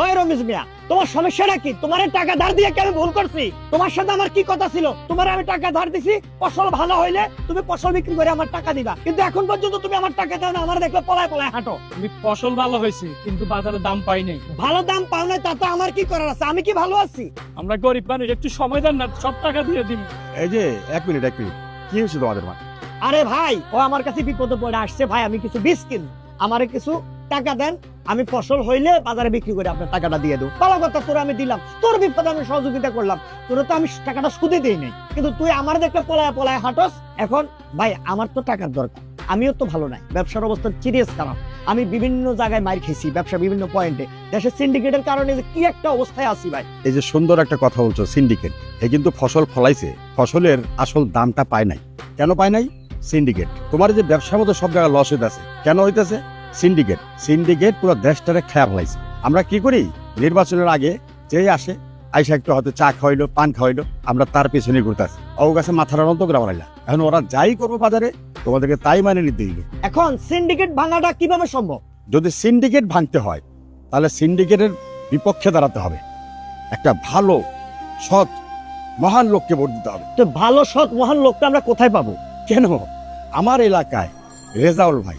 ওই রমেশ মিয়া, তোমার সমস্যাটা কি? তোমার টাকা ধার দিয়ে কি আমি ভুল করছি? তোমার সাথে আমার কি কথা ছিল? তোমার আমি টাকা ধার দিছি, ফসল ভালো হইলে তুমি ফসল বিক্রি করে আমার টাকা দিবা, কিন্তু এখন পর্যন্ত তুমি আমার টাকা দাও না। আমার দেখলে পলায় পলায় হাঁটো। তুমি ফসল ভালো হয়েছে কিন্তু বাজারে দাম পাই নাই। ভালো দাম পাও না তাতে আমার কি করার আছে? আমি কি ভালো আছি? আমরা গরিব মানুষ, একটু সময় দেন না, সব টাকা দিয়ে দিন। এই যে এক মিনিট কি হয়েছে তোমাদের মা? আরে ভাই, ও আমার কাছে বিপদে পড়ে আসছে ভাই, আমি কিছু বীজ কিনবো, আমারে কিছু টাকা দেন, আমি ফসল হইলে বাজারে বিক্রি করে আপনার টাকাটা দিয়ে দেবো। ভালো কথা, তোর আমি দিলাম, তোর বিপদে আমি সহযোগিতা করলাম, তোর তো আমি টাকাটা সুদে দিই নাই, কিন্তু তুই আমার দেখলে পলায় পলায় হাঁটস। এখন ভাই আমার তো টাকার দরকার, আমিও তো ভালো নাই, ব্যবসার অবস্থা সিরিয়াস খারাপ, আমি বিভিন্ন জায়গায় মার খেয়েছি, ব্যবসা বিভিন্ন পয়েন্টে, দেশের সিন্ডিকেটের কারণে যে কি একটা অবস্থায় আছি ভাই। এই যে সুন্দর একটা কথা বলছো সিন্ডিকেট, এ কিন্তু ফসল ফলাইছে, ফসলের আসল দামটা পায় নাই। কেন পায় নাই? সিন্ডিকেট। তোমার যে ব্যবসার মতো সব জায়গায় লস হইতেছে, কেন হইতেছে? সিন্ডিকেট পুরো দেশটারে খেয়া ফেলাইছে। আমরা কি করি? নির্বাচনের আগে যেই আসে আইসা একটু হয়তো চা খাওয়াইলো, পান খাওয়াইলো, আমরা তার পেছনে ঘুরতেছি, ও গাছে মাথার অনন্ত করে বানাইলা। এখন ওরা যাই করবো বাজারে, তোমাদেরকে তাই মানে নিতে দিল। এখন সিন্ডিকেট ভাঙাটা কিভাবে সম্ভব? যদি সিন্ডিকেট ভাঙতে হয় তাহলে সিন্ডিকেটের বিপক্ষে দাঁড়াতে হবে, একটা ভালো সৎ মহান লোককে ভোট দিতে হবে। তো ভালো সৎ মহান লোকটা আমরা কোথায় পাবো? কেন? আমার এলাকায় রেজাউল ভাই।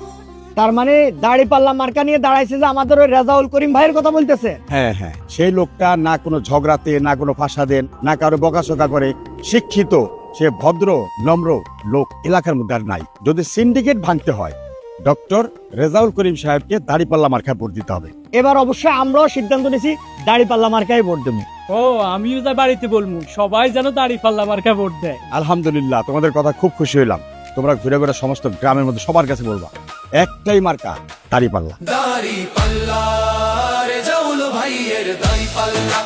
তার মানে দাড়ি পাল্লা মার্কা নিয়ে দাঁড়াইছে যে আমাদের ওই রেজাউল করিম ভাইয়ের কথা বলতেছে? হ্যাঁ, সেই লোকটা না কোনো ঝগড়াতে, না কোনো ফাসাদে, না কারো বকাশোকা করে, শিক্ষিত, সে ভদ্র নম্র লোক এলাকার মধ্যে আর নাই। যদি সিন্ডিকেট ভাঙতে হয় ডক্টর রেজাউল করিম সাহেবকে দাড়িপাল্লা মার্কায় ভোট দিতে হবে। এবার অবশ্যই আমরাও সিদ্ধান্ত নিয়েছি দাড়ি পাল্লা মার্কায় ভোট দেবো। ও আমিও যা বাড়িতে বলবো, সবাই যেন দাড়ি পাল্লা মার্কা ভোট দেয়। আলহামদুলিল্লাহ, তোমাদের কথা খুব খুশি হইলাম। তোমরা ঘুরে ঘুরে সমস্ত গ্রামের মধ্যে সবার কাছে বলবা একটাই মার্কা, দাড়িপাল্লা। দাড়ি পাল্লা রেজাউল ভাইয়ের দাড়ি পাল্লা।